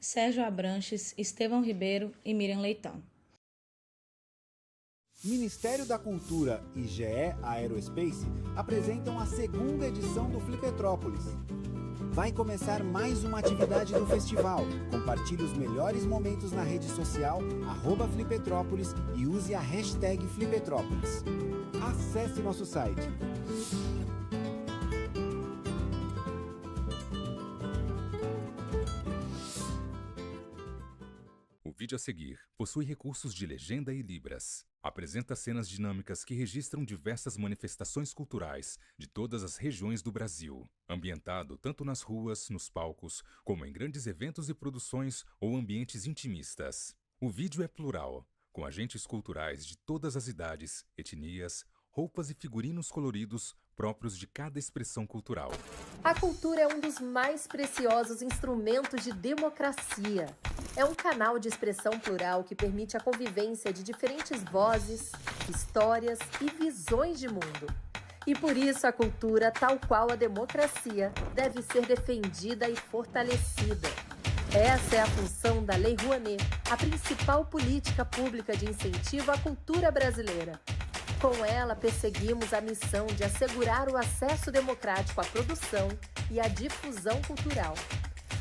Sérgio Abranches, Estevão Ribeiro e Miriam Leitão. Ministério da Cultura e GE Aerospace apresentam a segunda edição do Flipetrópolis. Vai começar mais uma atividade do festival. Compartilhe os melhores momentos na rede social @Flipetrópolis e use a hashtag Flipetrópolis. Acesse nosso site. O vídeo a seguir possui recursos de legenda e libras. Apresenta cenas dinâmicas que registram diversas manifestações culturais de todas as regiões do Brasil, ambientado tanto nas ruas, nos palcos, como em grandes eventos e produções ou ambientes intimistas. O vídeo é plural, com agentes culturais de todas as idades, etnias, roupas e figurinos coloridos próprios de cada expressão cultural. A cultura é um dos mais preciosos instrumentos de democracia. É um canal de expressão plural que permite a convivência de diferentes vozes, histórias e visões de mundo. E por isso a cultura, tal qual a democracia, deve ser defendida e fortalecida. Essa é a função da Lei Rouanet, a principal política pública de incentivo à cultura brasileira. Com ela, perseguimos a missão de assegurar o acesso democrático à produção e à difusão cultural.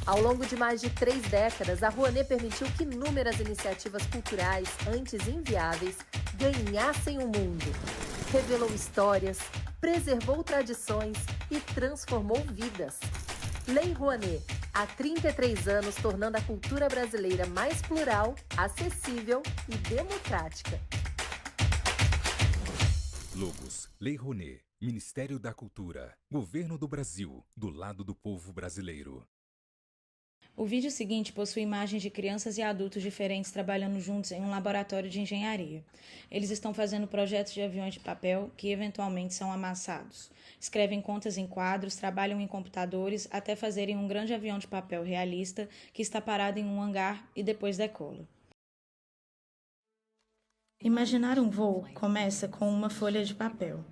Ao longo de mais de 3 décadas, a Rouanet permitiu que inúmeras iniciativas culturais, antes inviáveis, ganhassem o mundo. Revelou histórias, preservou tradições e transformou vidas. Lei Rouanet, há 33 anos tornando a cultura brasileira mais plural, acessível e democrática. Logos: Lei Rouanet, Ministério da Cultura, Governo do Brasil, do lado do povo brasileiro. O vídeo seguinte possui imagens de crianças e adultos diferentes trabalhando juntos em um laboratório de engenharia. Eles estão fazendo projetos de aviões de papel que eventualmente são amassados. Escrevem contas em quadros, trabalham em computadores até fazerem um grande avião de papel realista que está parado em um hangar e depois decola. Imaginar um voo começa com uma folha de papel.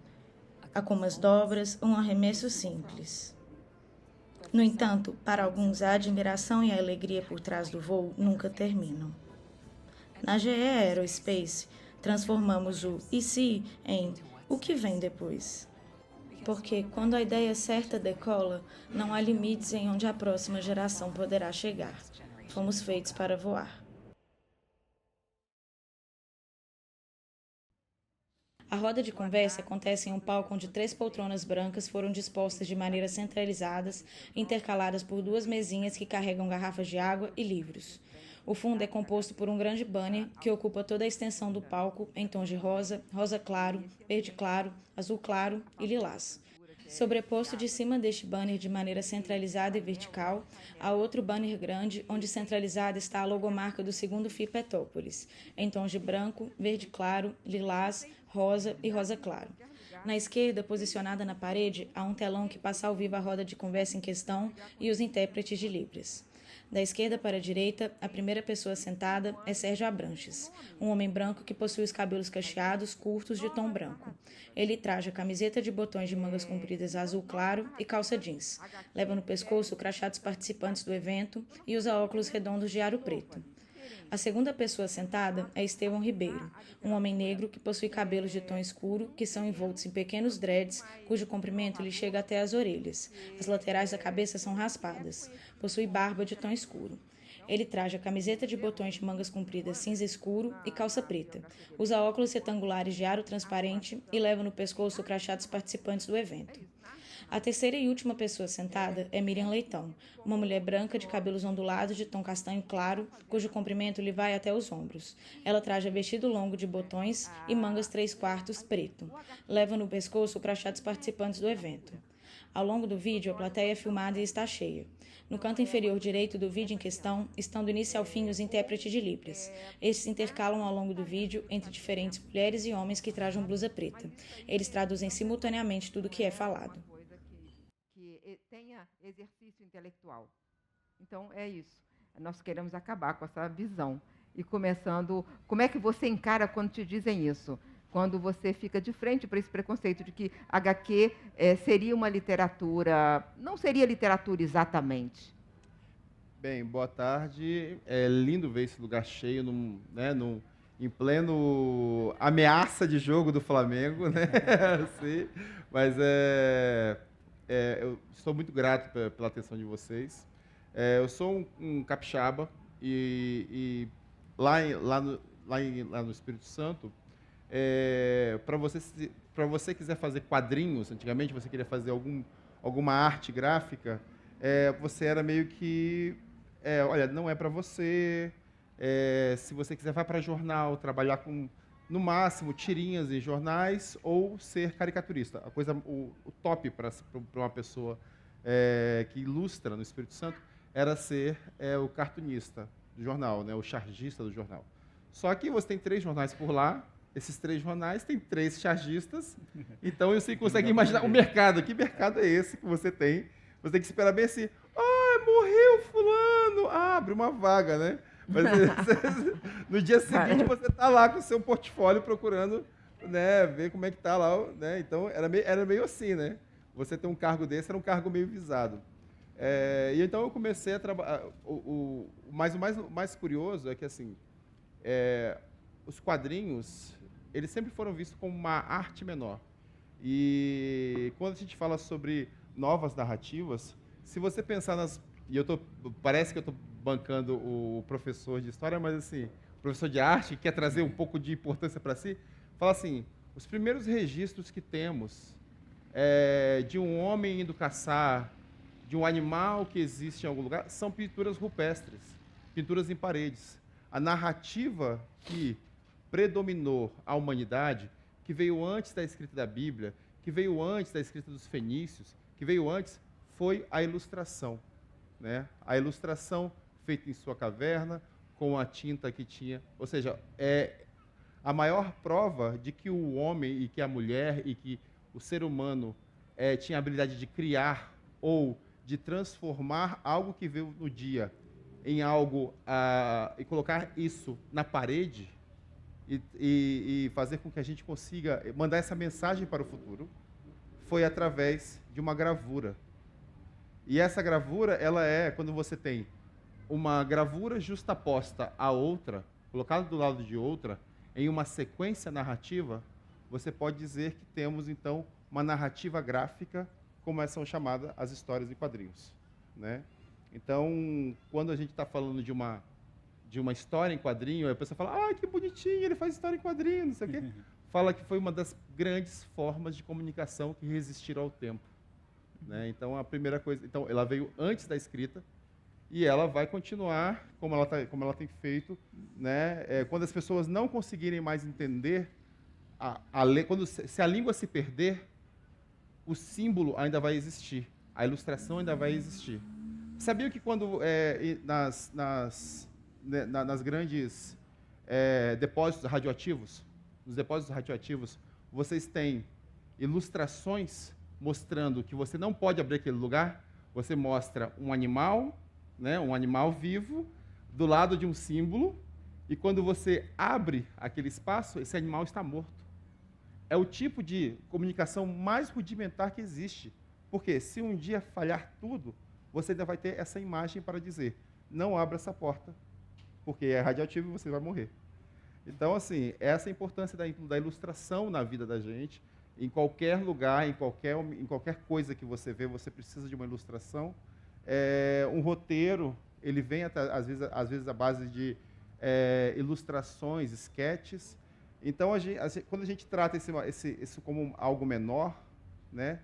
Há como as dobras, um arremesso simples. No entanto, para alguns, a admiração e a alegria por trás do voo nunca terminam. Na GE Aerospace, transformamos o "e se" em "o que vem depois?". Porque, quando a ideia certa decola, não há limites em onde a próxima geração poderá chegar. Fomos feitos para voar. A roda de conversa acontece em um palco onde 3 poltronas brancas foram dispostas de maneira centralizadas, intercaladas por 2 mesinhas que carregam garrafas de água e livros. O fundo é composto por um grande banner que ocupa toda a extensão do palco em tons de rosa, rosa claro, verde claro, azul claro e lilás. Sobreposto de cima deste banner de maneira centralizada e vertical, há outro banner grande onde centralizada está a logomarca do 2º Flipetrópolis, em tons de branco, verde claro, lilás, rosa e rosa claro. Na esquerda, posicionada na parede, há um telão que passa ao vivo a roda de conversa em questão e os intérpretes de Libras. Da esquerda para a direita, a primeira pessoa sentada é Sérgio Abranches, um homem branco que possui os cabelos cacheados, curtos, de tom branco. Ele traja camiseta de botões de mangas compridas azul claro e calça jeans. Leva no pescoço o crachá dos participantes do evento e usa óculos redondos de aro preto. A segunda pessoa sentada é Estevão Ribeiro, um homem negro que possui cabelos de tom escuro que são envoltos em pequenos dreads, cujo comprimento lhe chega até as orelhas. As laterais da cabeça são raspadas. Possui barba de tom escuro. Ele traja camiseta de botões de mangas compridas cinza escuro e calça preta. Usa óculos retangulares de aro transparente e leva no pescoço o crachá dos participantes do evento. A terceira e última pessoa sentada é Miriam Leitão, uma mulher branca de cabelos ondulados de tom castanho claro, cujo comprimento lhe vai até os ombros. Ela traja vestido longo de botões e mangas 3/4 preto. Leva no pescoço o crachá dos participantes do evento. Ao longo do vídeo, a plateia é filmada e está cheia. No canto inferior direito do vídeo em questão, estão do início ao fim os intérpretes de Libras. Estes se intercalam ao longo do vídeo entre diferentes mulheres e homens que trajam blusa preta. Eles traduzem simultaneamente tudo o que é falado. Que tenha exercício intelectual. Então, é isso. Nós queremos acabar com essa visão. E começando, como é que você encara quando te dizem isso? Quando você fica de frente para esse preconceito de que HQ seria uma literatura, não seria literatura exatamente? Bem, boa tarde. É lindo ver esse lugar cheio, em pleno ameaça de jogo do Flamengo, né? Sim, mas eu estou muito grato pela atenção de vocês. Eu sou um capixaba e lá no Espírito Santo, para você quiser fazer quadrinhos, antigamente você queria fazer alguma arte gráfica, você era meio que, olha, não é para você. Se você quiser, vá para jornal, trabalhar com, no máximo, tirinhas em jornais ou ser caricaturista. O top para uma pessoa que ilustra no Espírito Santo era ser o cartunista do jornal, né, o chargista do jornal. Só que você tem 3 jornais por lá, esses 3 jornais têm 3 chargistas, então você consegue imaginar o mercado. Que mercado é esse que você tem? Você tem que esperar bem assim, morreu fulano, abre uma vaga, né? Mas no dia seguinte você está lá com o seu portfólio procurando, né, ver como é que está lá, né? Então era meio assim, né? Você ter um cargo desse era um cargo meio visado. E então eu comecei a trabalhar. O mais curioso é que assim, os quadrinhos eles sempre foram vistos como uma arte menor. E quando a gente fala sobre novas narrativas, se você pensar parece que eu estou bancando o professor de história, mas assim, o professor de arte que quer trazer um pouco de importância para si, fala assim, os primeiros registros que temos de um homem indo caçar, de um animal que existe em algum lugar, são pinturas rupestres, pinturas em paredes. A narrativa que predominou a humanidade, que veio antes da escrita da Bíblia, que veio antes da escrita dos fenícios, que veio antes, foi a ilustração, né? A ilustração feita em sua caverna, com a tinta que tinha. Ou seja, a maior prova de que o homem e que a mulher e que o ser humano tinha a habilidade de criar ou de transformar algo que veio no dia em algo e colocar isso na parede e fazer com que a gente consiga mandar essa mensagem para o futuro, foi através de uma gravura. E essa gravura, ela quando você tem uma gravura justaposta a outra, colocada do lado de outra, em uma sequência narrativa, você pode dizer que temos, então, uma narrativa gráfica, como são chamadas as histórias em quadrinhos, né? Então, quando a gente está falando de uma história em quadrinho, a pessoa fala, que bonitinho, ele faz história em quadrinho, não sei o quê. Fala que foi uma das grandes formas de comunicação que resistiram ao tempo, né? Então, a primeira coisa... Então, ela veio antes da escrita e ela vai continuar como ela tem feito, né? Quando as pessoas não conseguirem mais entender, se a língua se perder, o símbolo ainda vai existir, a ilustração ainda vai existir. Sabia que quando nas grandes depósitos radioativos, nos depósitos radioativos, vocês têm ilustrações mostrando que você não pode abrir aquele lugar? Você mostra um animal, né, um animal vivo, do lado de um símbolo, e quando você abre aquele espaço, esse animal está morto. É o tipo de comunicação mais rudimentar que existe. Porque se um dia falhar tudo, você ainda vai ter essa imagem para dizer, não abra essa porta, porque é radioativo e você vai morrer. Então, assim, essa é a importância da ilustração na vida da gente. Em qualquer lugar, em qualquer coisa que você vê, você precisa de uma ilustração. Um roteiro, ele vem às vezes à base de ilustrações, esquetes. Então, quando a gente trata isso como algo menor, né,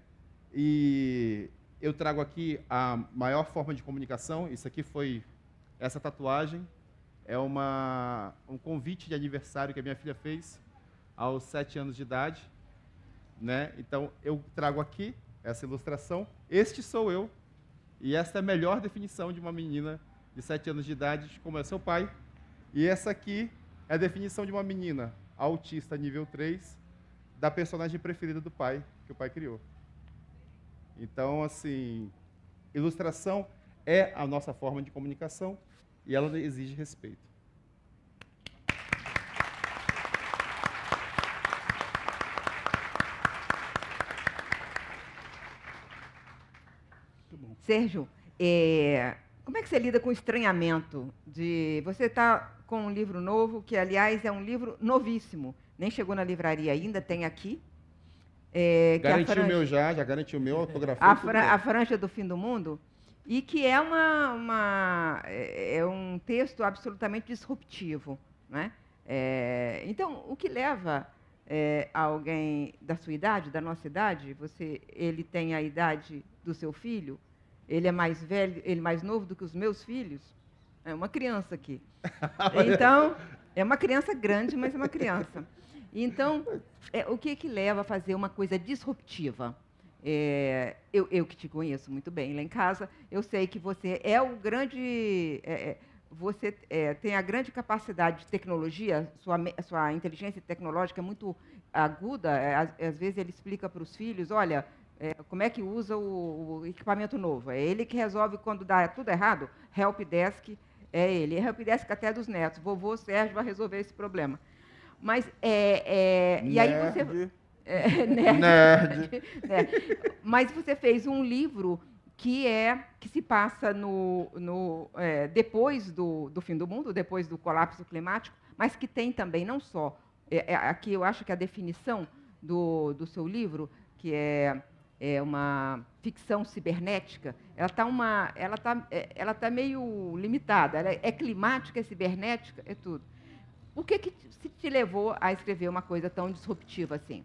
e eu trago aqui a maior forma de comunicação, essa tatuagem é um convite de aniversário que a minha filha fez aos 7 anos de idade, né? Então, eu trago aqui essa ilustração. Este sou eu, e esta é a melhor definição de uma menina de 7 anos de idade, de como é seu pai. E essa aqui é a definição de uma menina autista nível 3, da personagem preferida do pai, que o pai criou. Então, assim, ilustração é a nossa forma de comunicação e ela exige respeito. Sérgio, como é que você lida com o estranhamento de... Você está com um livro novo, que, aliás, é um livro novíssimo. Nem chegou na livraria ainda, tem aqui. Garantiu o meu já garantiu o meu, autografei. A Franja do Fim do Mundo, e que é um texto absolutamente disruptivo, né? Então, o que leva alguém da sua idade, da nossa idade, ele tem a idade do seu filho, ele é mais velho, ele é mais novo do que os meus filhos, é uma criança aqui. Então, é uma criança grande, mas é uma criança. Então, o que leva a fazer uma coisa disruptiva? Eu que te conheço muito bem lá em casa, eu sei que você é o grande... você tem a grande capacidade de tecnologia, sua inteligência tecnológica é muito aguda. Às vezes ele explica para os filhos, olha, como é que usa o equipamento novo. É ele que resolve quando dá tudo errado. Helpdesk é ele. É Helpdesk até dos netos. Vovô Sérgio vai resolver esse problema. Mas, e aí você... Nerd. Mas você fez um livro que se passa depois do fim do mundo, depois do colapso climático, mas que tem também, não só... aqui eu acho que a definição do seu livro, que é uma ficção cibernética, ela tá meio limitada. Ela é climática, é cibernética, é tudo. O que te levou a escrever uma coisa tão disruptiva assim?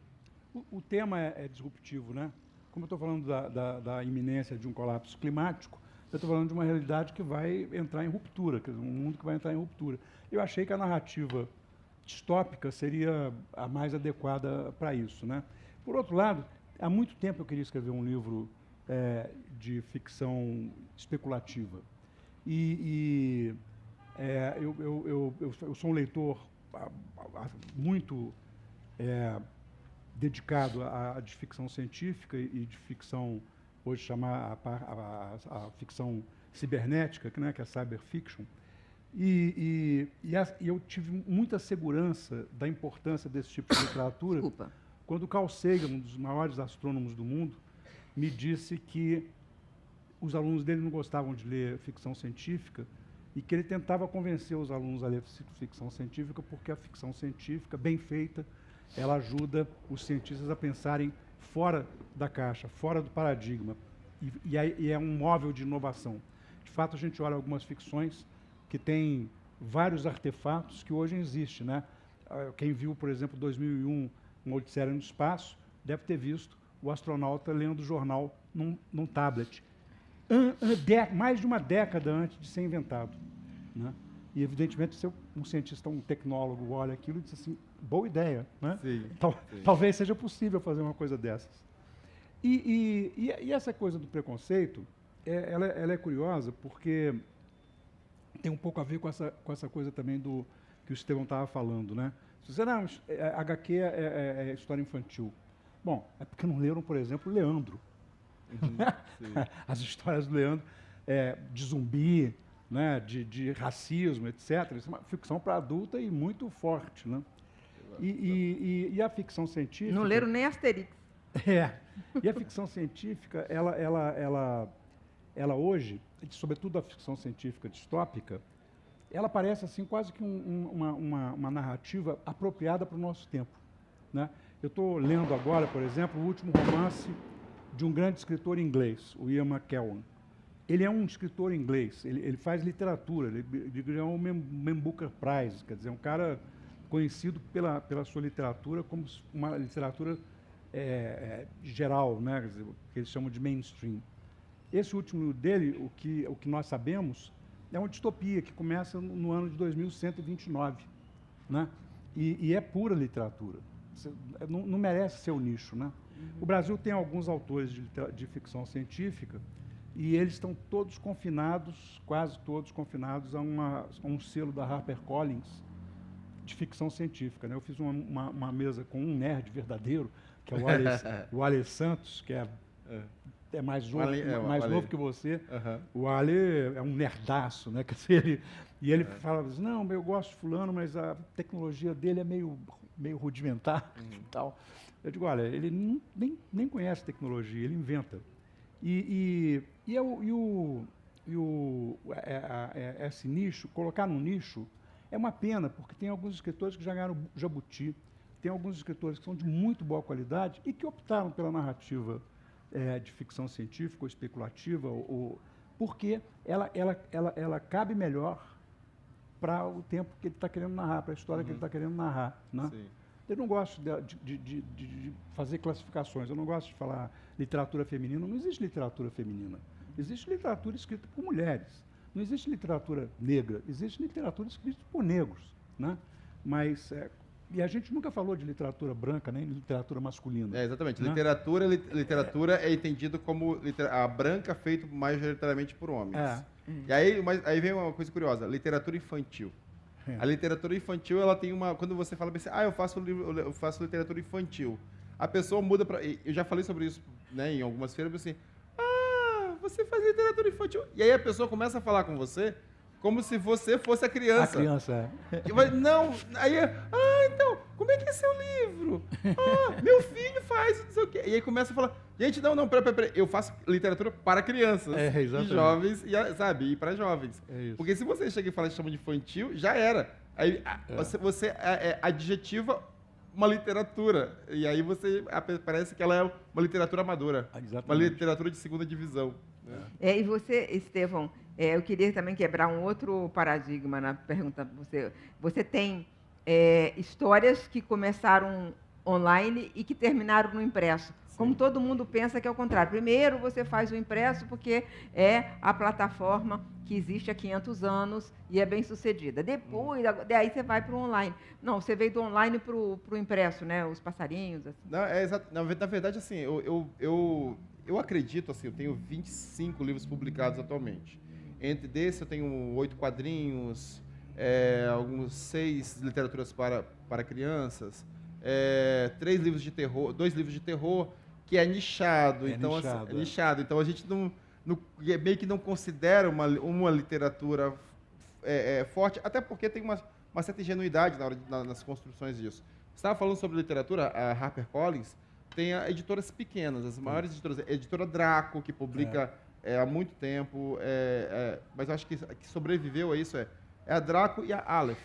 O tema é disruptivo, né? Como eu estou falando da iminência de um colapso climático, eu estou falando de uma realidade que vai entrar em ruptura, quer dizer, um mundo que vai entrar em ruptura. Eu achei que a narrativa distópica seria a mais adequada para isso, né? Por outro lado, há muito tempo eu queria escrever um livro de ficção especulativa. Eu sou um leitor muito dedicado de ficção científica e de ficção, hoje chamar a ficção cibernética, né, que é a cyberfiction. E eu tive muita segurança da importância desse tipo de literatura. Desculpa. Quando Carl Sagan, um dos maiores astrônomos do mundo, me disse que os alunos dele não gostavam de ler ficção científica e que ele tentava convencer os alunos a ler ficção científica porque a ficção científica, bem feita, ela ajuda os cientistas a pensarem fora da caixa, fora do paradigma, e é um móvel de inovação. De fato, a gente olha algumas ficções que têm vários artefatos que hoje existem, né? Quem viu, por exemplo, 2001, uma Odisseia no Espaço, deve ter visto o astronauta lendo o jornal num tablet, mais de uma década antes de ser inventado, né? E, evidentemente, se um cientista, um tecnólogo, olha aquilo e diz assim, boa ideia, né? Sim, talvez seja possível fazer uma coisa dessas. E essa coisa do preconceito, ela é curiosa, porque tem um pouco a ver com essa coisa também do que o Estevão estava falando, né? Se você não, HQ é história infantil. Bom, é porque não leram, por exemplo, Leandro. As histórias do Leandro, de zumbi, né, de racismo, etc. Isso é uma ficção para adulta e muito forte, né? E a ficção científica... Não leram nem Asterix. E a ficção científica, ela hoje, sobretudo a ficção científica distópica, ela parece assim quase que uma narrativa apropriada para o nosso tempo, né? Eu estou lendo agora, por exemplo, o último romance de um grande escritor inglês, o Ian McKellen. Ele é um escritor inglês, ele faz literatura, ele ganhou o Man Booker Prize, quer dizer, um cara conhecido pela sua literatura como uma literatura geral, né, quer dizer, que eles chamam de mainstream. Esse último dele, o que nós sabemos, é uma distopia que começa no ano de 2129, né? E é pura literatura. Não merece ser o nicho, né? O Brasil tem alguns autores de ficção científica e eles estão todos confinados, quase todos confinados, a um selo da HarperCollins de ficção científica, né? Eu fiz uma mesa com um nerd verdadeiro, que é o Ale Santos, que é mais novo que você. O Ale é um nerdaço, né? Quer dizer, ele fala assim, não, eu gosto de fulano, mas a tecnologia dele é meio rudimentar e tal. Eu digo, olha, ele nem conhece tecnologia, ele inventa. E esse nicho, colocar num nicho, é uma pena, porque tem alguns escritores que já ganharam Jabuti, tem alguns escritores que são de muito boa qualidade e que optaram pela narrativa de ficção científica ou especulativa, porque ela cabe melhor para o tempo que ele está querendo narrar, para a história que ele está querendo narrar. Né? Sim. Eu não gosto de fazer classificações, eu não gosto de falar literatura feminina. Não existe literatura feminina. Existe literatura escrita por mulheres. Não existe literatura negra, existe literatura escrita por negros. Né? Mas, e a gente nunca falou de literatura branca, nem literatura masculina. Exatamente. Né? Literatura é entendido como a branca feita majoritariamente por homens. E aí vem uma coisa curiosa, literatura infantil. A literatura infantil, ela tem uma... Quando você fala assim, eu faço literatura infantil, a pessoa muda para... Eu já falei sobre isso, né, em algumas feiras, assim, você faz literatura infantil. E aí a pessoa começa a falar com você como se você fosse a criança. A criança, Não, aí, então, como é que é seu livro? Meu filho faz, não sei o quê. E aí começa a falar, gente, não, peraí, eu faço literatura para crianças e jovens, e para jovens. Porque se você chega e chama de infantil, já era. Aí você adjetiva uma literatura, e aí parece que ela é uma literatura amadora, uma literatura de segunda divisão. E você, Estevão, eu queria também quebrar um outro paradigma na pergunta. Você tem histórias que começaram online e que terminaram no impresso. Sim. Como todo mundo pensa que é o contrário. Primeiro você faz o impresso porque é a plataforma que existe há 500 anos e é bem sucedida. Depois, daí você vai para o online. Não, você veio do online para o impresso, né? Os passarinhos. Assim. Não, na verdade, assim, eu acredito, assim, eu tenho 25 livros publicados atualmente. Entre desses eu tenho 8 quadrinhos, alguns 6 literaturas para crianças, 3 livros de terror, 2 livros de terror, que é nichado. Então, nichado, assim, nichado. Então a gente meio que não considera uma literatura forte, até porque tem uma certa ingenuidade nas construções disso. Você estava falando sobre literatura, a HarperCollins tem editoras pequenas, as maiores editoras. A editora Draco, que publica há muito tempo, mas eu acho que sobreviveu a isso, é a Draco e a Aleph.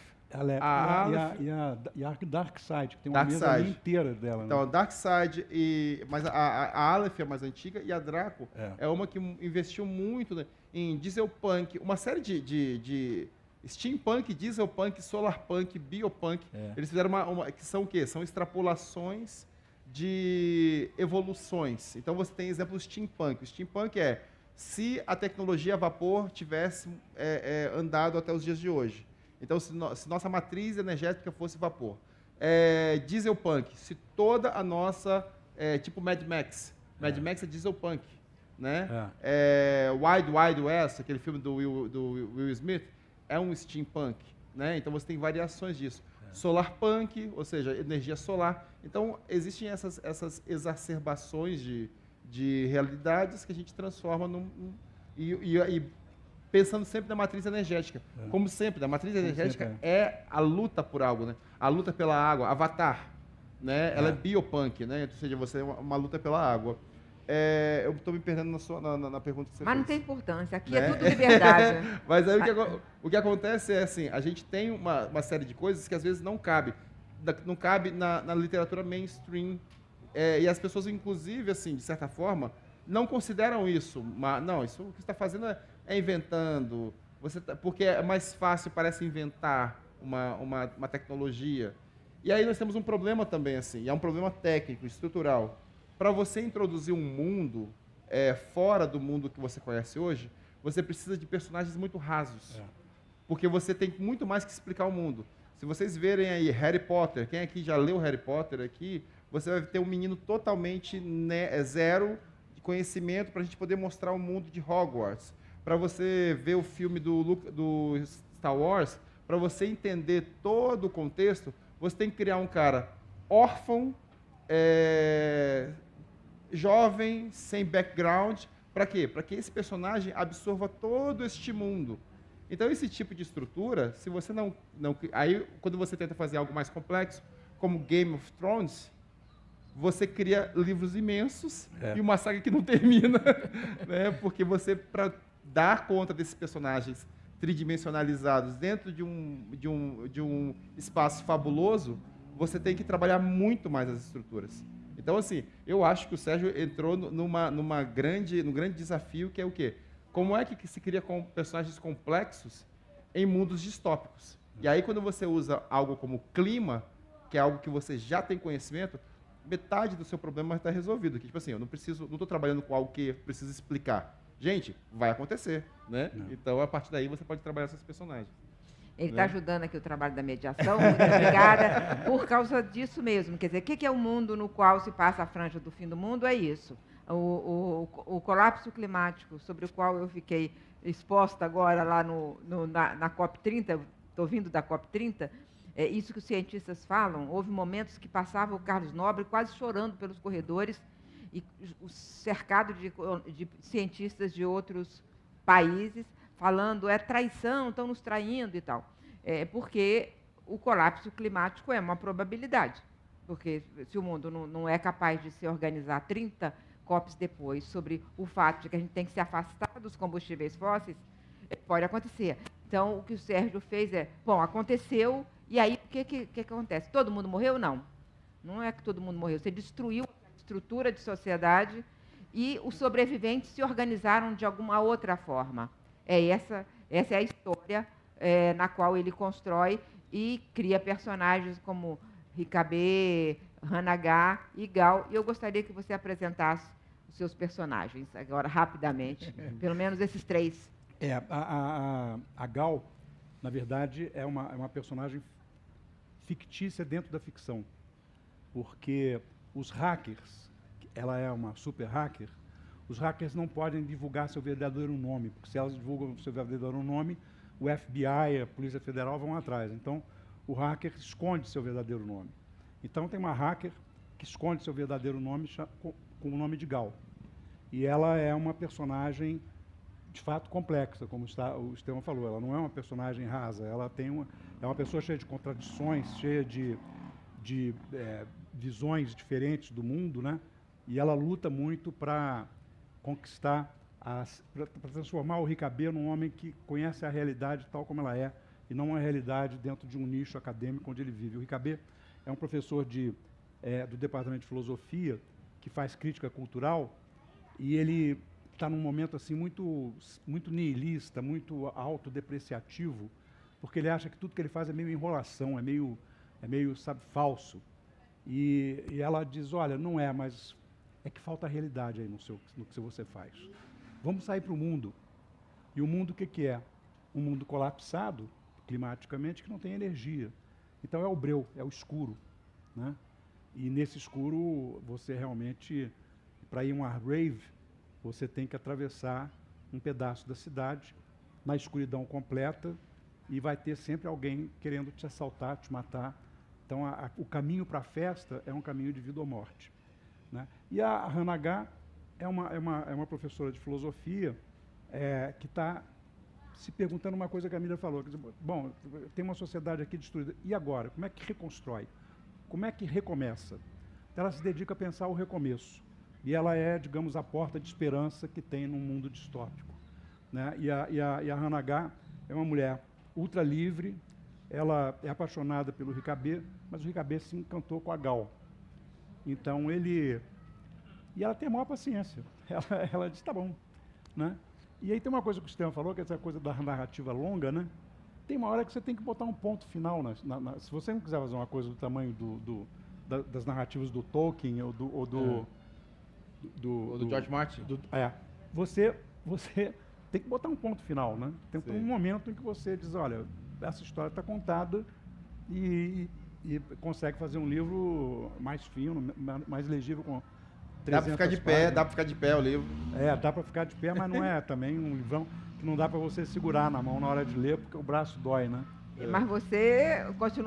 E a Dark Side, que tem uma mesa inteira dela. Então, né? a Dark Side, mas a Aleph é mais antiga, e a Draco é uma que investiu muito, né, em dieselpunk, uma série de steampunk, dieselpunk, solarpunk, biopunk. Eles fizeram que são o quê? São extrapolações de evoluções. Então, você tem exemplo do steampunk. O steampunk é se a tecnologia a vapor tivesse andado até os dias de hoje. Então, se nossa matriz energética fosse vapor. Dieselpunk, se toda a nossa... tipo Mad Max. Mad Max é dieselpunk. Né? Wild Wild West, aquele filme do Will Smith, é um steampunk. Né? Então, você tem variações disso. Solarpunk, ou seja, energia solar. Então, existem essas exacerbações de realidades que a gente transforma e pensando sempre na matriz energética. Como sempre, a matriz energética é a luta por algo, né? A luta pela água. Avatar, né? Ela é biopunk, né? Ou seja, você é uma luta pela água. Eu estou me perdendo na pergunta que você fez. Mas não tem importância, aqui é tudo liberdade. Mas aí o que acontece é assim, a gente tem uma série de coisas que às vezes não cabe na literatura mainstream, e as pessoas, inclusive, assim, de certa forma, não consideram isso. Não, isso que você está fazendo é inventando, porque é mais fácil, parece, inventar uma tecnologia. E aí nós temos um problema também, assim, e é um problema técnico, estrutural. Para você introduzir um mundo fora do mundo que você conhece hoje, você precisa de personagens muito rasos. Porque você tem muito mais que explicar o mundo. Se vocês verem aí Harry Potter, quem aqui já leu Harry Potter aqui, você vai ter um menino totalmente zero de conhecimento para a gente poder mostrar o mundo de Hogwarts. Para você ver o filme do Star Wars, para você entender todo o contexto, você tem que criar um cara órfão, jovem, sem background. Para quê? Para que esse personagem absorva todo este mundo. Então, esse tipo de estrutura, se você não... Aí, quando você tenta fazer algo mais complexo, como Game of Thrones, você cria livros imensos e uma saga que não termina. Né? Porque você, para dar conta desses personagens tridimensionalizados dentro de um espaço fabuloso, você tem que trabalhar muito mais as estruturas. Então, assim, eu acho que o Sérgio entrou num grande desafio, que é o quê? Como é que se cria com personagens complexos em mundos distópicos? E aí, quando você usa algo como clima, que é algo que você já tem conhecimento, metade do seu problema está resolvido. Que, tipo assim, eu não estou trabalhando com algo que eu preciso explicar. Gente, vai acontecer, né? Então, a partir daí, você pode trabalhar esses personagens. Ele está ajudando aqui o trabalho da mediação, muito obrigada, por causa disso mesmo. Quer dizer, o que é o mundo no qual se passa a franja do fim do mundo? É isso. O colapso climático, sobre o qual eu fiquei exposta agora lá na COP30, estou vindo da COP30, é isso que os cientistas falam. Houve momentos que passava o Carlos Nobre quase chorando pelos corredores, e cercado de cientistas de outros países, falando, é traição, estão nos traindo e tal. Porque o colapso climático é uma probabilidade. Porque se o mundo não é capaz de se organizar 30 COPs depois sobre o fato de que a gente tem que se afastar dos combustíveis fósseis, pode acontecer. Então, o que o Sérgio fez bom, aconteceu, e aí o que acontece? Todo mundo morreu? Não. Não é que todo mundo morreu. Você destruiu a estrutura de sociedade e os sobreviventes se organizaram de alguma outra forma. Essa é a história na qual ele constrói e cria personagens como Ricabé, Hanagá e Gal. E eu gostaria que você apresentasse os seus personagens agora, rapidamente. Pelo menos esses 3. A Gal, na verdade, é uma personagem fictícia dentro da ficção. Porque os hackers, ela é uma super hacker, os hackers não podem divulgar seu verdadeiro nome, porque se elas divulgam seu verdadeiro nome, o FBI, a Polícia Federal vão atrás. Então, o hacker esconde seu verdadeiro nome. Então, tem uma hacker que esconde seu verdadeiro nome com o nome de Gal. E ela é uma personagem, de fato, complexa, como o Estevão falou. Ela não é uma personagem rasa, ela é uma pessoa cheia de contradições, cheia de visões diferentes do mundo, né? E ela luta muito para conquistar, para transformar o Ricabé num homem que conhece a realidade tal como ela é, e não uma realidade dentro de um nicho acadêmico onde ele vive. O Ricabé é um professor do Departamento de Filosofia que faz crítica cultural, e ele está num momento assim muito nihilista, muito autodepreciativo, porque ele acha que tudo que ele faz é meio enrolação, é meio sabe, falso. E ela diz, olha, não é, mas é que falta realidade aí no que você faz. Vamos sair para o mundo. E o mundo o que é? Um mundo colapsado, climaticamente, que não tem energia. Então é o breu, é o escuro, né? E nesse escuro, você realmente, para ir a uma rave, você tem que atravessar um pedaço da cidade, na escuridão completa, e vai ter sempre alguém querendo te assaltar, te matar. Então, o caminho para a festa é um caminho de vida ou morte, né? E a Hanagá é uma professora de filosofia que está se perguntando uma coisa que a Miriam falou. Quer dizer, bom, tem uma sociedade aqui destruída, e agora? Como é que reconstrói? Como é que recomeça? Então, ela se dedica a pensar o recomeço. E ela é, digamos, a porta de esperança que tem num mundo distópico, né? E a Hanagá é uma mulher ultra livre, ela é apaixonada pelo Ricabé, mas o Ricabé se encantou com a Gal. Então e ela tem a maior paciência. Ela diz, tá bom, né? E aí tem uma coisa que o Estevão falou, que é essa coisa da narrativa longa, né? Tem uma hora que você tem que botar um ponto final. Se você não quiser fazer uma coisa do tamanho das narrativas do Tolkien ou do George Martin. Você tem que botar um ponto final, né? Tem um momento em que você diz, olha, essa história está contada e consegue fazer um livro mais fino, mais legível, com 300 Dá para ficar de pé, dá para ficar de pé o livro. Dá para ficar de pé, mas não é também um livrão que não dá para você segurar na mão na hora de ler, porque o braço dói, né? Mas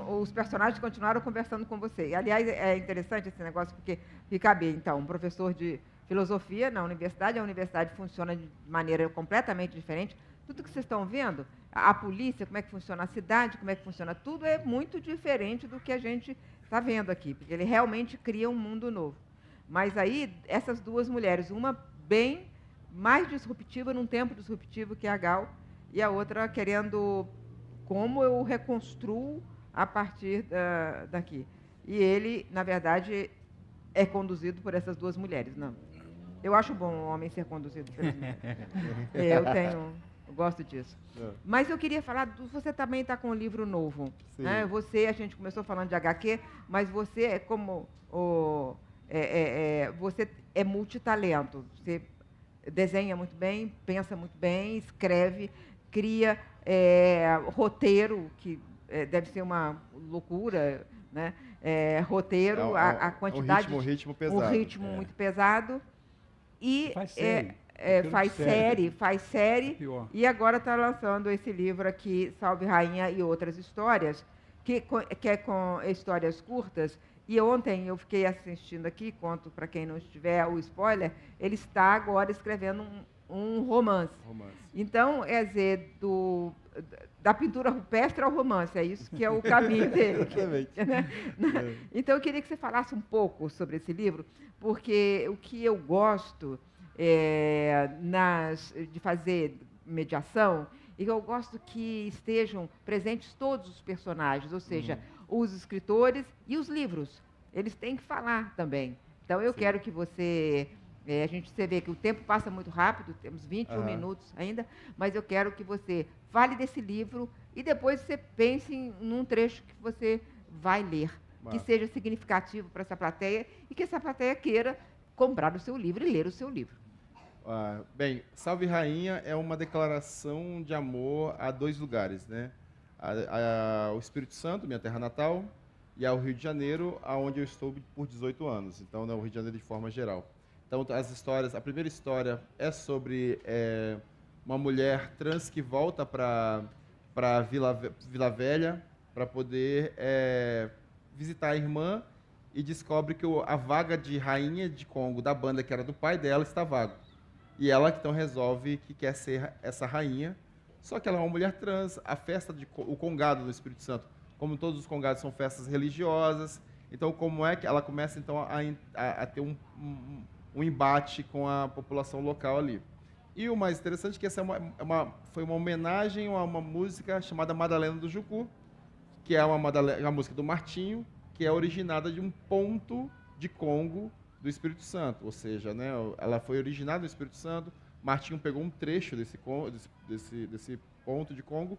os personagens continuaram conversando com você. E, aliás, é interessante esse negócio, porque Ricabé, então, um professor de filosofia na universidade, a universidade funciona de maneira completamente diferente. Tudo que vocês estão vendo, a polícia, como é que funciona a cidade, como é que funciona tudo, é muito diferente do que a gente está vendo aqui, porque ele realmente cria um mundo novo. Mas aí, essas duas mulheres, uma bem mais disruptiva, num tempo disruptivo, que é a Gal, e a outra querendo como eu reconstruo a partir daqui. E ele, na verdade, é conduzido por essas duas mulheres. Não. Eu acho bom o homem ser conduzido pelas mulheres. Eu gosto disso. Mas eu queria falar, você também está com um livro novo. Né? A gente começou falando de HQ, mas você é como você é multitalento. Você desenha muito bem, pensa muito bem, escreve, cria roteiro, que deve ser uma loucura, né? Roteiro, a quantidade... Um ritmo pesado. Um ritmo muito pesado. E Faz série. Pior. E agora está lançando esse livro aqui, Salve Rainha e Outras Histórias, que é com histórias curtas. E ontem eu fiquei assistindo aqui, conto para quem não estiver o spoiler, ele está agora escrevendo um romance. Então, é dizer, da pintura rupestre ao romance, é isso que é o caminho dele. Né? Então, eu queria que você falasse um pouco sobre esse livro, porque o que eu gosto de fazer mediação, e eu gosto que estejam presentes todos os personagens, ou seja, os escritores e os livros. Eles têm que falar também. Então, eu quero que você... você vê que o tempo passa muito rápido, temos 21 minutos ainda, mas eu quero que você fale desse livro e depois você pense num trecho que você vai ler, que seja significativo para essa plateia e que essa plateia queira comprar o seu livro e ler o seu livro. Bem, Salve Rainha é uma declaração de amor a dois lugares, né? O Espírito Santo, minha terra natal, e ao Rio de Janeiro, aonde eu estou por 18 anos. Então, o Rio de Janeiro de forma geral. Então, a primeira história é sobre uma mulher trans que volta para Vila Velha para poder visitar a irmã e descobre que a vaga de rainha de Congo da banda, que era do pai dela, está vaga. E ela, então, resolve que quer ser essa rainha, só que ela é uma mulher trans. A festa, o congado do Espírito Santo, como todos os congados, são festas religiosas. Então, como é que ela começa, então, a ter um embate com a população local ali. E o mais interessante é que essa foi uma homenagem a uma música chamada Madalena do Jucu, que é uma música do Martinho, que é originada de um ponto de Congo do Espírito Santo. Ou seja, né, ela foi originada no Espírito Santo, Martinho pegou um trecho desse ponto de Congo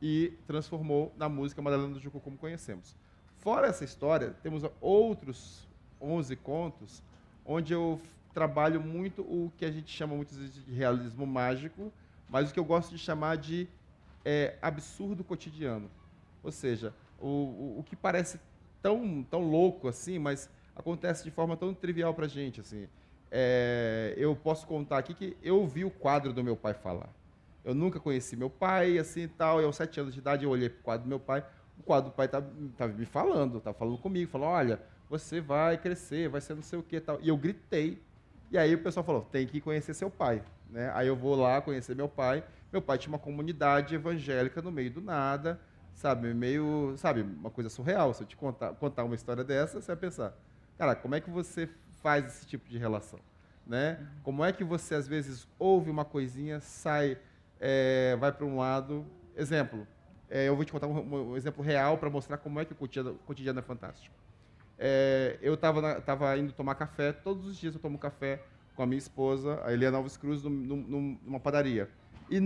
e transformou na música Madalena do Jucu como conhecemos. Fora essa história, temos outros 11 contos onde eu trabalho muito o que a gente chama muitas vezes de realismo mágico, mas o que eu gosto de chamar de absurdo cotidiano. Ou seja, o que parece tão louco assim, mas acontece de forma tão trivial para a gente. Assim. Eu posso contar aqui que eu vi o quadro do meu pai falar. Eu nunca conheci meu pai, assim e tal, e aos 7 anos de idade eu olhei para o quadro do meu pai, o quadro do pai estava me falando, estava falando comigo, falou, olha, você vai crescer, vai ser não sei o que e tal. E eu gritei. E aí o pessoal falou, tem que conhecer seu pai. Né? Aí eu vou lá conhecer meu pai. Meu pai tinha uma comunidade evangélica no meio do nada, sabe, uma coisa surreal. Se eu te contar uma história dessa, você vai pensar, cara, como é que você faz esse tipo de relação? Né? Como é que você, às vezes, ouve uma coisinha, sai, vai para um lado... Exemplo, eu vou te contar um exemplo real para mostrar como é que o cotidiano é fantástico. Eu estava indo tomar café, todos os dias eu tomo café com a minha esposa, a Eliana Alves Cruz, numa padaria. E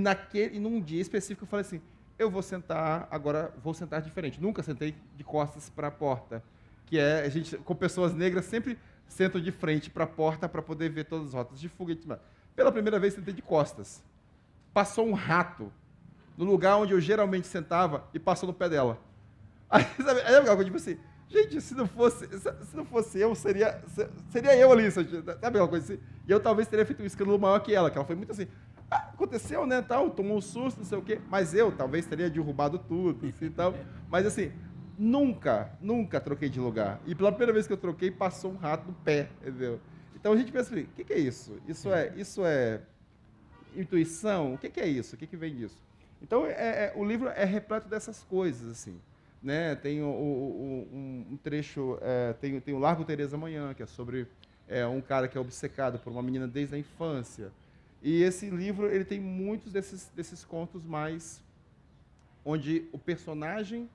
num dia específico eu falei assim, eu vou sentar, agora vou sentar diferente. Nunca sentei de costas para a porta, que a gente, com pessoas negras, sempre sentam de frente para a porta para poder ver todas as rotas de fuga. Pela primeira vez sentei de costas. Passou um rato no lugar onde eu geralmente sentava e passou no pé dela. Aí, sabe, é algo tipo assim, gente, se não fosse eu, seria eu ali, sabe aquela coisa assim? E eu talvez teria feito um escândalo maior que ela foi muito assim, aconteceu, né, tal, tomou um susto, não sei o quê, mas eu talvez teria derrubado tudo, assim, tal. Mas assim, nunca troquei de lugar. E pela primeira vez que eu troquei, passou um rato no pé, entendeu? Então a gente pensa assim, o que é isso? Isso é intuição? O que é isso? O que vem disso? Então, o livro é repleto dessas coisas, assim. Né? Tem um trecho, tem o Largo Teresa Amanhã, que é sobre um cara que é obcecado por uma menina desde a infância. E esse livro ele tem muitos desses contos mais onde o personagem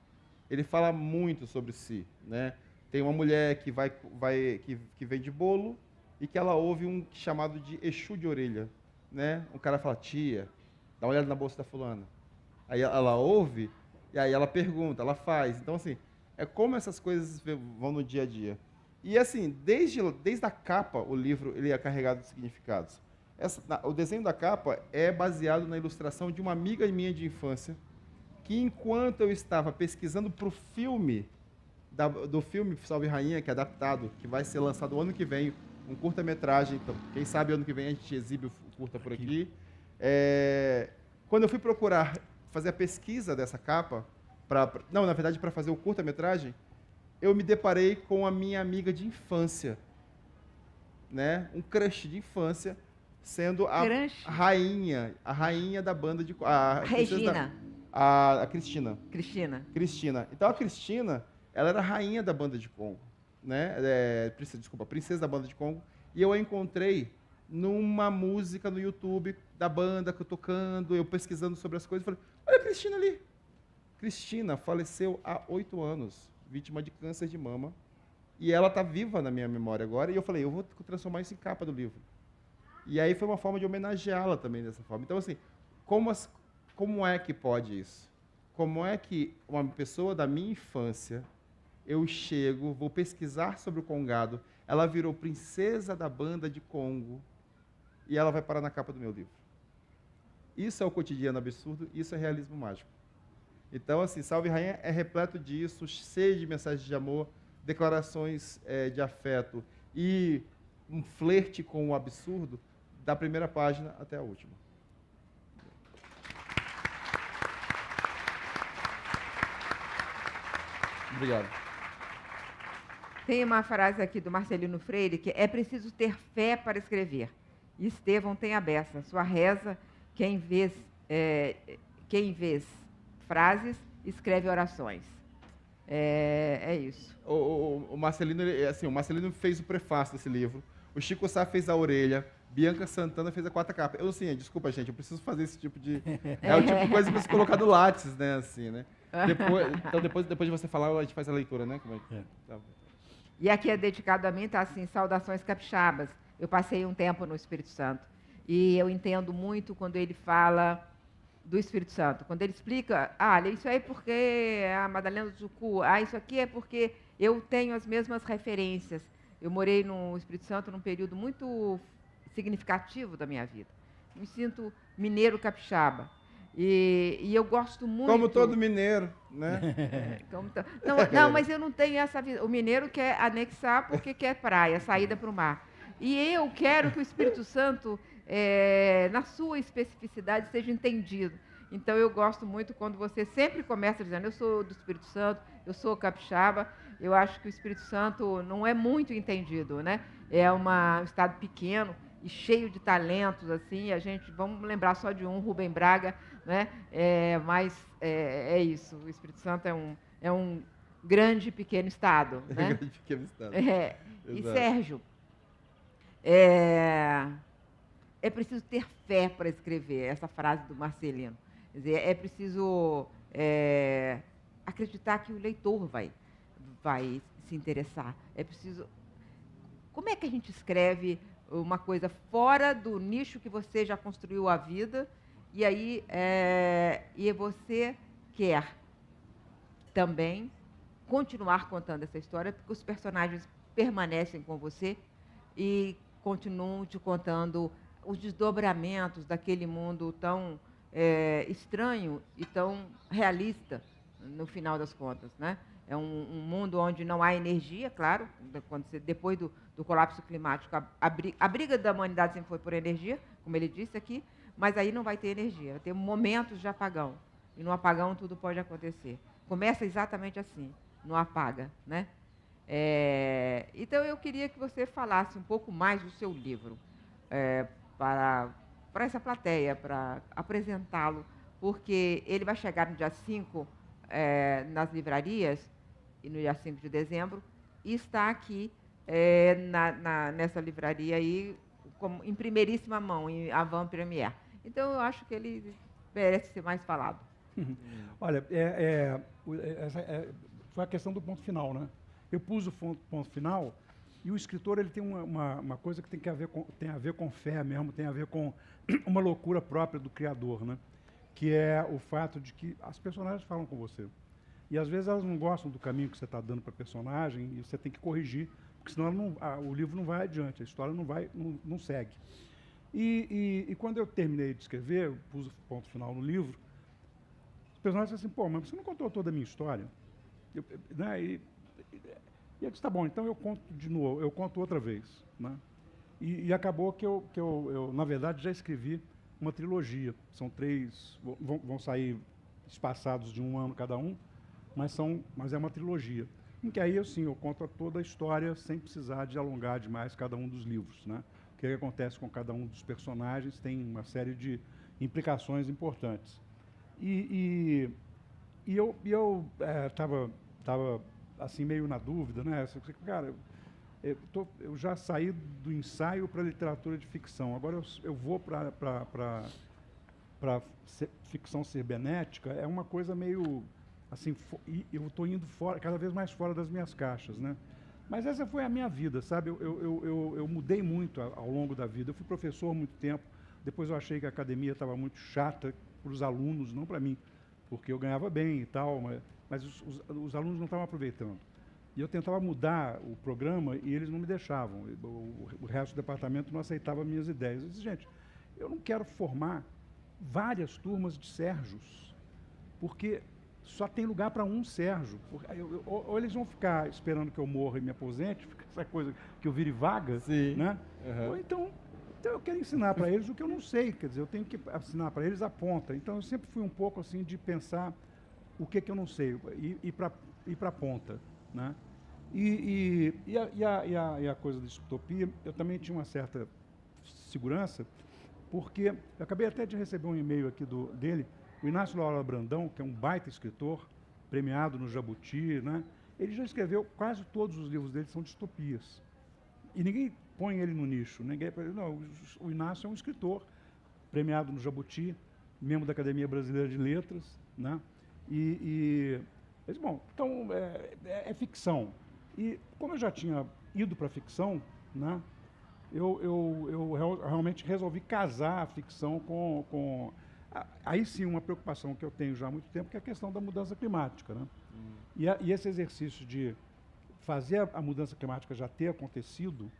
ele fala muito sobre si, né? Tem uma mulher que vende bolo e que ela ouve um chamado de Exu de orelha, né? Um cara fala: tia, dá uma olhada na bolsa da fulana. Aí ela ouve e aí ela pergunta, ela faz. Então assim, é como essas coisas vão no dia a dia. E assim, desde a capa, o livro ele é carregado de significados. O desenho da capa é baseado na ilustração de uma amiga minha de infância, que enquanto eu estava pesquisando para o filme, do filme Salve Rainha, que é adaptado, que vai ser lançado ano que vem, um curta-metragem, então, quem sabe ano que vem a gente exibe o curta por aqui. Quando eu fui procurar fazer a pesquisa dessa capa, na verdade, para fazer o curta-metragem, eu me deparei com a minha amiga de infância, né? Um crush de infância, sendo a rainha da banda de... Regina. A Cristina. Cristina. Então, a Cristina, ela era a rainha da banda de Congo, né? Princesa da banda de Congo. E eu a encontrei numa música no YouTube da banda que eu tocando, eu pesquisando sobre as coisas, falei: olha a Cristina ali. Cristina faleceu há 8 anos, vítima de câncer de mama, e ela está viva na minha memória agora, e eu falei: eu vou transformar isso em capa do livro. E aí foi uma forma de homenageá-la também dessa forma. Então, assim, como é que pode isso? Como é que uma pessoa da minha infância, eu chego, vou pesquisar sobre o Congado, ela virou princesa da banda de Congo, e ela vai parar na capa do meu livro? Isso é o cotidiano absurdo, isso é realismo mágico. Então, assim, Salve Rainha é repleto disso, cheio de mensagens de amor, declarações de afeto e um flerte com o absurdo, da primeira página até a última. Obrigado. Tem uma frase aqui do Marcelino Freire que é preciso ter fé para escrever. E Estevão tem a beça. Sua reza, quem vê frases, escreve orações. É isso. O Marcelino, assim, o Marcelino fez o prefácio desse livro. O Chico Sá fez a orelha. Bianca Santana fez a 4ª capa. Eu, assim, desculpa, gente, eu preciso fazer esse tipo de... É o tipo de coisa que você colocar do Lattes, né, assim, né? Depois de você falar, a gente faz a leitura, né? Como é que... Tá. E aqui é dedicado a mim, tá assim: saudações capixabas. Eu passei um tempo no Espírito Santo. E eu entendo muito quando ele fala do Espírito Santo. Quando ele explica: olha, isso aí é porque a Madalena do Zucu, isso aqui é porque eu tenho as mesmas referências. Eu morei no Espírito Santo num período muito significativo da minha vida. Me sinto mineiro capixaba. E eu gosto muito... Como todo mineiro, né? Não, mas eu não tenho essa visão. O mineiro quer anexar porque quer praia, saída para o mar. E eu quero que o Espírito Santo, na sua especificidade, seja entendido. Então, eu gosto muito quando você sempre começa dizendo: eu sou do Espírito Santo, eu sou capixaba. Eu acho que o Espírito Santo não é muito entendido, né? É um estado pequeno e cheio de talentos, assim. Vamos lembrar só de um, Rubem Braga, né? Mas é isso. O Espírito Santo é um grande pequeno estado, né? Grande pequeno estado. E Sérgio, é preciso ter fé para escrever, essa frase do Marcelino. Quer dizer, é preciso acreditar que o leitor vai se interessar. É preciso... Como é que a gente escreve uma coisa fora do nicho que você já construiu a vida, e aí você quer também continuar contando essa história, porque os personagens permanecem com você e continuam te contando os desdobramentos daquele mundo tão estranho e tão realista, no final das contas, né? É um mundo onde não há energia, claro, depois do colapso climático, a briga da humanidade sempre foi por energia, como ele disse aqui, mas aí não vai ter energia, vai ter momentos de apagão, e no apagão tudo pode acontecer. Começa exatamente assim, no apaga, né? Então, eu queria que você falasse um pouco mais do seu livro, para essa plateia, para apresentá-lo, porque ele vai chegar no dia 5 nas livrarias, e no dia 5 de dezembro, e está aqui nessa livraria aí como em primeiríssima mão, em avant-première. Então, eu acho que ele merece ser mais falado. Olha, foi a questão do ponto final, né? Eu pus o ponto final e o escritor ele tem uma coisa que tem a ver com fé mesmo, tem a ver com uma loucura própria do criador, né? Que é o fato de que as personagens falam com você. E às vezes elas não gostam do caminho que você está dando para a personagem e você tem que corrigir, porque senão o livro não vai adiante, a história não segue. E quando eu terminei de escrever, eu pus o ponto final no livro, os personagens disseram assim, pô, mas você não contou toda a minha história? Né? E eu disse, tá bom, então eu conto de novo, eu conto outra vez. Né? E acabou que eu, na verdade, já escrevi uma trilogia. São 3, vão sair espaçados de 1 ano cada um, mas é uma trilogia. Em que aí, assim, eu conto toda a história sem precisar de alongar demais cada um dos livros. Né? O que acontece com cada um dos personagens tem uma série de implicações importantes. E eu estava assim, meio na dúvida, né? Cara, eu já saí do ensaio para a literatura de ficção. Agora eu vou para ficção cibernética. É uma coisa meio assim, eu estou indo fora, cada vez mais fora das minhas caixas, né? Mas essa foi a minha vida, sabe? Eu mudei muito ao longo da vida. Eu fui professor há muito tempo. Depois eu achei que a academia estava muito chata para os alunos, não para mim, porque eu ganhava bem e tal, mas os alunos não estavam aproveitando. E eu tentava mudar o programa e eles não me deixavam. O resto do departamento não aceitava minhas ideias. Eu disse, gente, eu não quero formar várias turmas de Sérgios, porque só tem lugar para um Sérgio. Ou eles vão ficar esperando que eu morra e me aposente, fica essa coisa que eu vire vaga, né? Uhum. Ou então eu quero ensinar para eles o que eu não sei, quer dizer, eu tenho que ensinar para eles a ponta. Então eu sempre fui um pouco assim de pensar o que eu não sei e ir para a ponta, né? E a coisa da distopia, eu também tinha uma certa segurança, porque eu acabei até de receber um e-mail aqui dele, o Inácio Lula Brandão, que é um baita escritor, premiado no Jabuti, né? Ele já escreveu, quase todos os livros dele são distopias. E ninguém põe ele no nicho. Não, o Inácio é um escritor, premiado no Jabuti, membro da Academia Brasileira de Letras, né? Bom, então é ficção. E como eu já tinha ido para a ficção, né? Eu realmente resolvi casar a ficção com aí sim, uma preocupação que eu tenho já há muito tempo, que é a questão da mudança climática, né? E esse exercício de fazer a mudança climática já ter acontecido,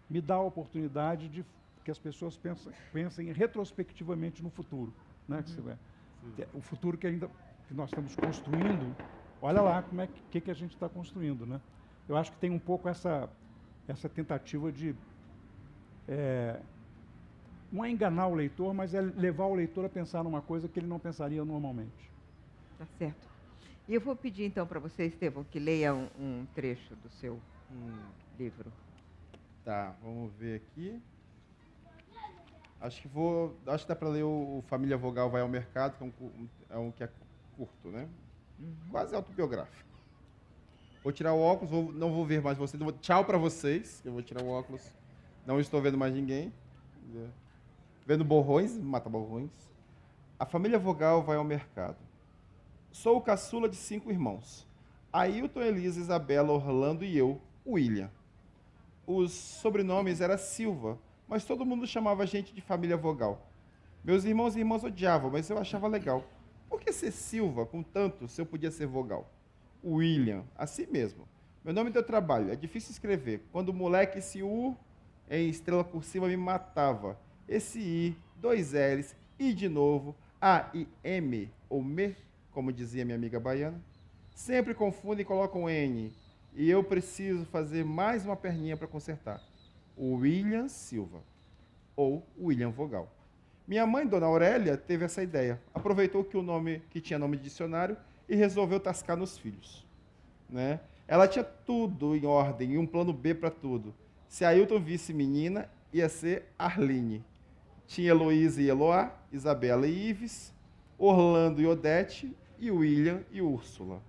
me dá a oportunidade de que as pessoas pensem retrospectivamente no futuro, né? O futuro que nós estamos construindo, olha lá como que a gente está construindo, né? Eu acho que tem um pouco essa tentativa de não é enganar o leitor, mas é levar o leitor a pensar numa coisa que ele não pensaria normalmente. Tá certo. E eu vou pedir, então, para você, Estevão, que leia um trecho do seu livro. Tá, vamos ver aqui. Acho que dá para ler o Família Vogal Vai ao Mercado, que é um que é curto, né? Uhum. Quase autobiográfico. Vou tirar o óculos, não vou ver mais vocês. Tchau para vocês, eu vou tirar o óculos. Não estou vendo mais ninguém. Vendo borrões, mata borrões. A família Vogal vai ao mercado. Sou o caçula de 5 irmãos. Ailton, Elisa, Isabela, Orlando e eu, William. Os sobrenomes eram Silva, mas todo mundo chamava a gente de família Vogal. Meus irmãos e irmãs odiavam, mas eu achava legal. Por que ser Silva com tanto se eu podia ser Vogal? William, assim mesmo. Meu nome deu trabalho, é difícil escrever. Quando o moleque esse U em estrela por cima me matava. Esse I, 2 L's, I de novo, A e M, ou me, como dizia minha amiga baiana, sempre confundem e colocam N. E eu preciso fazer mais uma perninha para consertar. O William Silva, ou William Vogal. Minha mãe, Dona Aurélia, teve essa ideia. Aproveitou que tinha nome de dicionário e resolveu tascar nos filhos. Né? Ela tinha tudo em ordem e um plano B para tudo. Se Ailton visse menina, ia ser Arline. Tinha Heloísa e Eloá, Isabela e Ives, Orlando e Odete, e William e Úrsula.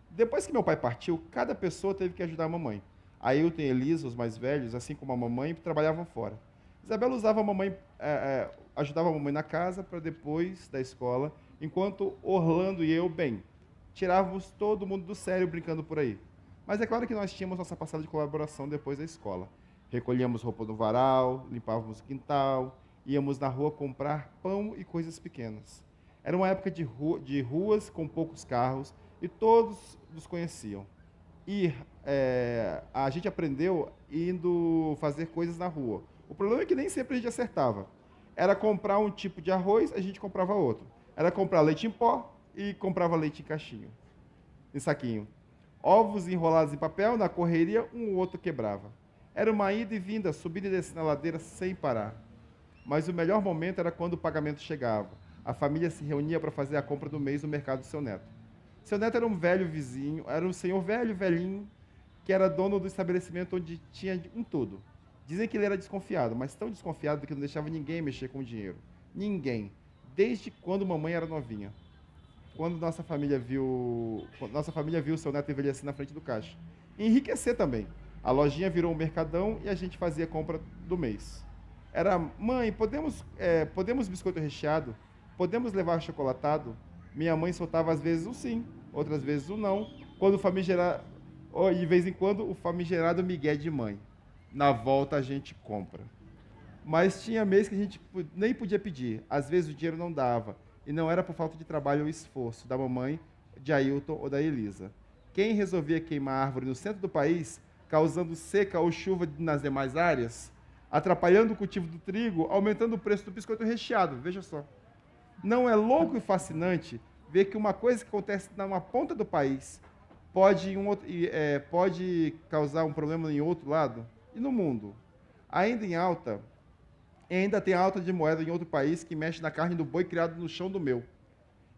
Depois que meu pai partiu, cada pessoa teve que ajudar a mamãe. Ailton e Elisa, os mais velhos, assim como a mamãe, trabalhavam fora. Isabela usava a mamãe, ajudava a mamãe na casa para depois da escola, enquanto Orlando e eu, bem, tirávamos todo mundo do sério brincando por aí. Mas é claro que nós tínhamos nossa passada de colaboração depois da escola. Recolhíamos roupa no varal, limpávamos o quintal, íamos na rua comprar pão e coisas pequenas. Era uma época de ruas com poucos carros e todos nos conheciam. E a gente aprendeu indo fazer coisas na rua. O problema é que nem sempre a gente acertava. Era comprar um tipo de arroz, a gente comprava outro. Era comprar leite em pó e comprava leite em saquinho. Ovos enrolados em papel, na correria, um ou outro quebrava. Era uma ida e vinda, subida e descida na ladeira sem parar. Mas o melhor momento era quando o pagamento chegava. A família se reunia para fazer a compra do mês no mercado do seu neto. Seu neto era um velho vizinho, era um senhor velhinho, que era dono do estabelecimento onde tinha um tudo. Dizem que ele era desconfiado, mas tão desconfiado que não deixava ninguém mexer com o dinheiro. Ninguém. Desde quando mamãe era novinha. Quando nossa família viu seu neto envelhecer na frente do caixa. E enriquecer também. A lojinha virou um mercadão e a gente fazia a compra do mês. Era, mãe, podemos biscoito recheado? Podemos levar chocolatado? Minha mãe soltava às vezes o sim, outras vezes o não, e de vez em quando o famigerado migué de mãe. Na volta a gente compra. Mas tinha mês que a gente nem podia pedir, às vezes o dinheiro não dava, e não era por falta de trabalho ou esforço da mamãe, de Ailton ou da Elisa. Quem resolvia queimar árvore no centro do país, causando seca ou chuva nas demais áreas, atrapalhando o cultivo do trigo, aumentando o preço do biscoito recheado, veja só. Não é louco e fascinante ver que uma coisa que acontece numa ponta do país pode causar um problema em outro lado? E no mundo? Ainda tem alta de moeda em outro país que mexe na carne do boi criado no chão do meu.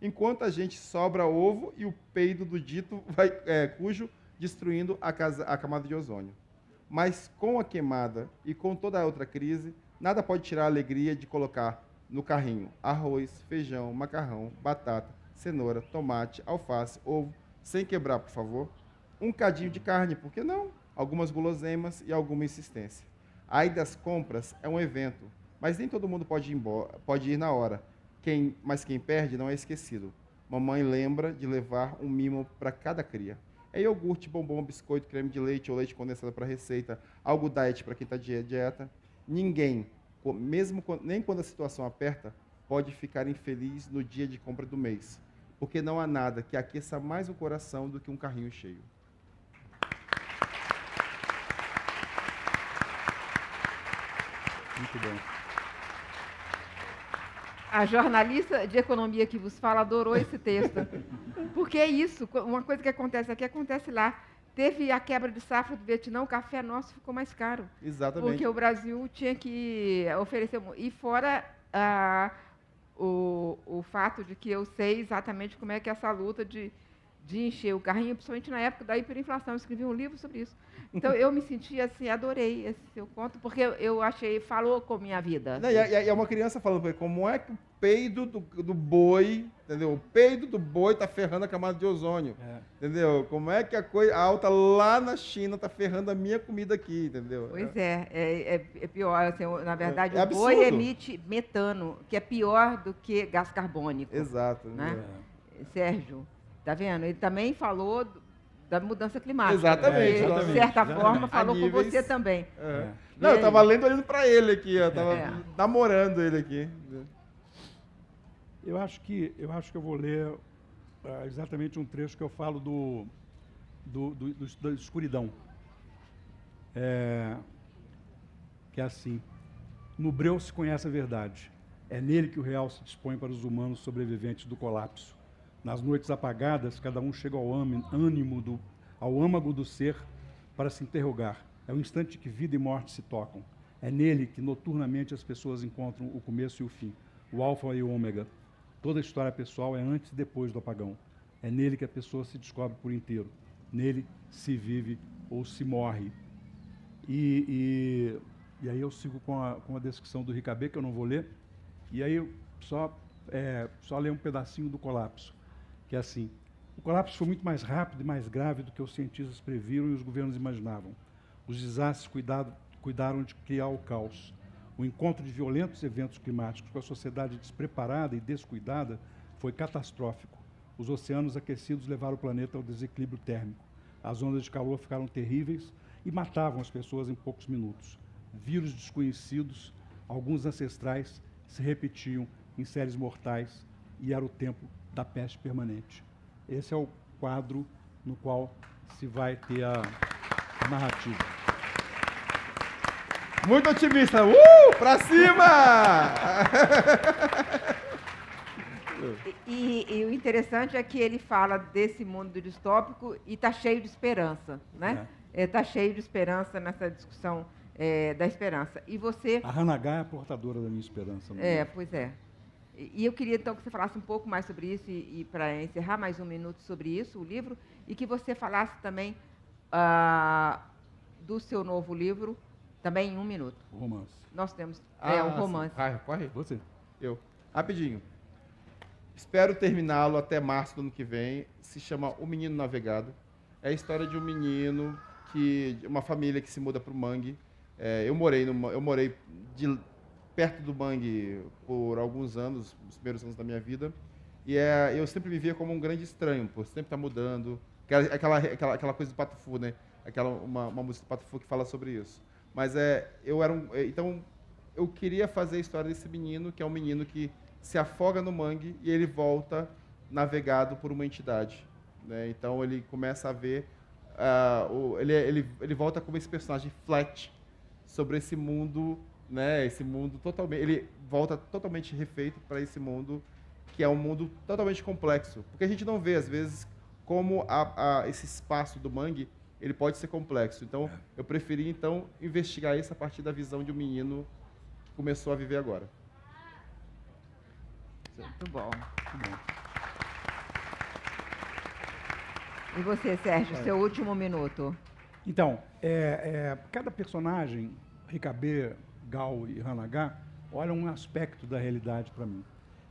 Enquanto a gente sobra ovo e o peido do dito cujo destruindo a camada de ozônio. Mas com a queimada e com toda a outra crise, nada pode tirar a alegria de colocar no carrinho arroz, feijão, macarrão, batata, cenoura, tomate, alface, ovo, sem quebrar, por favor. Um cadinho de carne, por que não? Algumas guloseimas e alguma insistência. A ida das compras é um evento, mas nem todo mundo pode ir na hora. Mas quem perde não é esquecido. Mamãe lembra de levar um mimo para cada cria. É iogurte, bombom, biscoito, creme de leite ou leite condensado para receita, algo diet para quem está de dieta. Ninguém, nem quando a situação aperta, pode ficar infeliz no dia de compra do mês, porque não há nada que aqueça mais o coração do que um carrinho cheio. Muito bom. A jornalista de economia que vos fala adorou esse texto. Porque é isso, uma coisa que acontece aqui, acontece lá. Teve a quebra de safra do Vietnã, o café nosso ficou mais caro. Exatamente. Porque o Brasil tinha que oferecer... E fora o fato de que eu sei exatamente como é que é essa luta de encher o carrinho, principalmente na época da hiperinflação. Eu escrevi um livro sobre isso. Então, eu me senti assim, adorei esse seu conto, porque eu achei, falou com a minha vida. Não, e é uma criança falando, como é que o peido do boi, entendeu? O peido do boi está ferrando a camada de ozônio, entendeu? Como é que a coisa alta lá na China está ferrando a minha comida aqui, entendeu? Pois é pior. Assim, na verdade, o absurdo. boi emite metano, que é pior do que gás carbônico. Exato. Né? Sérgio, tá vendo? Ele também falou da mudança climática. Exatamente. De certa forma, falou com você também. Não, eu estava olhando para ele aqui, eu estava namorando ele aqui. Eu acho que eu vou ler exatamente um trecho que eu falo da escuridão. Que é assim: no breu se conhece a verdade. É nele que o real se dispõe para os humanos sobreviventes do colapso. Nas noites apagadas, cada um chega ao âmago do ser para se interrogar. É o instante que vida e morte se tocam. É nele que noturnamente as pessoas encontram o começo e o fim, o alfa e o ômega. Toda a história pessoal é antes e depois do apagão. É nele que a pessoa se descobre por inteiro. Nele se vive ou se morre. E aí eu sigo com a descrição do Ricabé, que eu não vou ler, e aí eu só ler um pedacinho do colapso, que é assim: o colapso foi muito mais rápido e mais grave do que os cientistas previram e os governos imaginavam. Os desastres cuidaram de criar o caos. O encontro de violentos eventos climáticos com a sociedade despreparada e descuidada foi catastrófico. Os oceanos aquecidos levaram o planeta ao desequilíbrio térmico. As ondas de calor ficaram terríveis e matavam as pessoas em poucos minutos. Vírus desconhecidos, alguns ancestrais, se repetiam em séries mortais e era o tempo da peste permanente. Esse é o quadro no qual se vai ter a narrativa. Muito otimista. Pra cima! E o interessante é que ele fala desse mundo distópico e está cheio de esperança, né? Está cheio de esperança nessa discussão da esperança. E você... A Hannah Arendt é a portadora da minha esperança. Pois é. E eu queria, então, que você falasse um pouco mais sobre isso e para encerrar mais um minuto sobre isso, o livro, e que você falasse também do seu novo livro, também em um minuto. O romance. Nós temos um romance. Corre. Você. Eu. Rapidinho. Espero terminá-lo até março do ano que vem. Se chama O Menino Navegado. É a história de um menino uma família que se muda para o Mangue. Eu morei perto do Mangue por alguns anos, os primeiros anos da minha vida. E eu sempre me via como um grande estranho, por sempre estar mudando. Aquela coisa do Pato Fu, né? Uma música do Pato Fu que fala sobre isso. Mas então eu queria fazer a história desse menino, que é um menino que se afoga no mangue e ele volta navegado por uma entidade, né? Então ele começa a ver, ele volta como esse personagem flat sobre esse mundo, né? Esse mundo totalmente, ele volta totalmente refeito para esse mundo que é um mundo totalmente complexo, porque a gente não vê às vezes como esse espaço do mangue ele pode ser complexo. Então eu preferi então investigar isso a partir da visão de um menino que começou a viver agora. Muito bom. E você, Sérgio, seu último minuto. Então, cada personagem, Ricabê, Gal e Hannah Arendt, olha um aspecto da realidade para mim.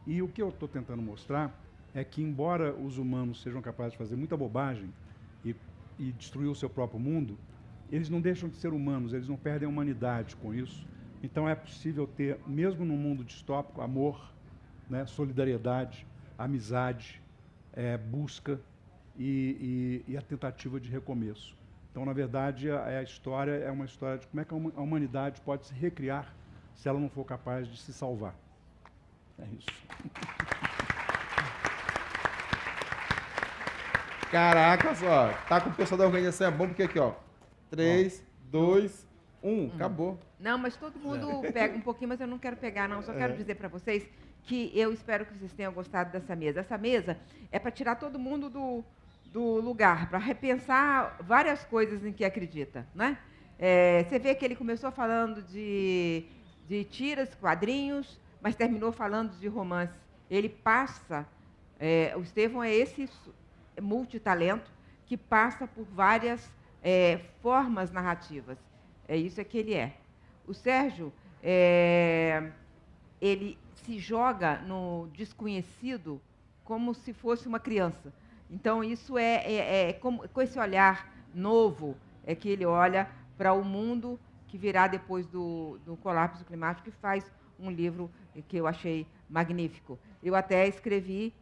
E o que eu estou tentando mostrar é que, embora os humanos sejam capazes de fazer muita bobagem e destruir o seu próprio mundo, eles não deixam de ser humanos, eles não perdem a humanidade com isso. Então é possível ter, mesmo num mundo distópico, amor, né, solidariedade, amizade, busca e a tentativa de recomeço. Então, na verdade, a história é uma história de como é que a humanidade pode se recriar se ela não for capaz de se salvar. É isso. Caraca, só. Tá com o pessoal da organização, é bom porque aqui, ó. 3, 2, 1. Acabou. Não, mas todo mundo pega um pouquinho, mas eu não quero pegar, não. Só quero dizer para vocês que eu espero que vocês tenham gostado dessa mesa. Essa mesa é para tirar todo mundo do lugar, para repensar várias coisas em que acredita, né? Você vê que ele começou falando de tiras, quadrinhos, mas terminou falando de romance. Ele passa... o Estevão é esse multitalento que passa por várias formas narrativas. É isso que ele é. O Sérgio, ele se joga no desconhecido como se fosse uma criança. Então, isso com esse olhar novo é que ele olha para o mundo que virá depois do colapso climático e faz um livro que eu achei magnífico. Eu até escrevi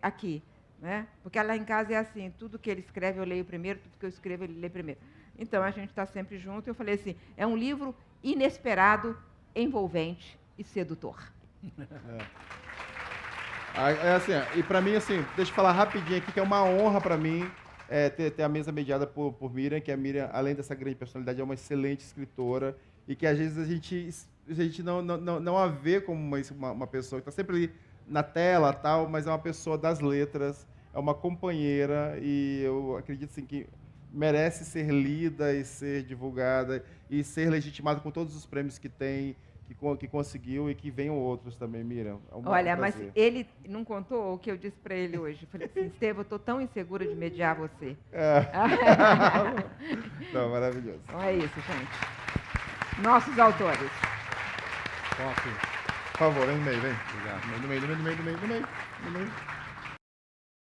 aqui, né? Porque lá em casa é assim, tudo que ele escreve eu leio primeiro, tudo que eu escrevo ele lê primeiro. Então, a gente está sempre junto. Eu falei assim, é um livro inesperado, envolvente e sedutor. Assim, e para mim, assim, deixa eu falar rapidinho aqui, que é uma honra para mim ter a mesa mediada por Miriam, que a Miriam, além dessa grande personalidade, é uma excelente escritora e que às vezes a gente não a vê como uma pessoa que está sempre ali na tela, tal, mas é uma pessoa das letras, é uma companheira e eu acredito assim, que merece ser lida e ser divulgada e ser legitimada com todos os prêmios que tem, que conseguiu e que venham outros também, Miriam. Olha, mas ele não contou o que eu disse para ele hoje. Eu falei assim, Estevão, eu estou tão insegura de mediar você. Não, maravilhoso. Então é isso, gente. Nossos autores. Por favor, vem no meio, vem. Obrigado. No meio.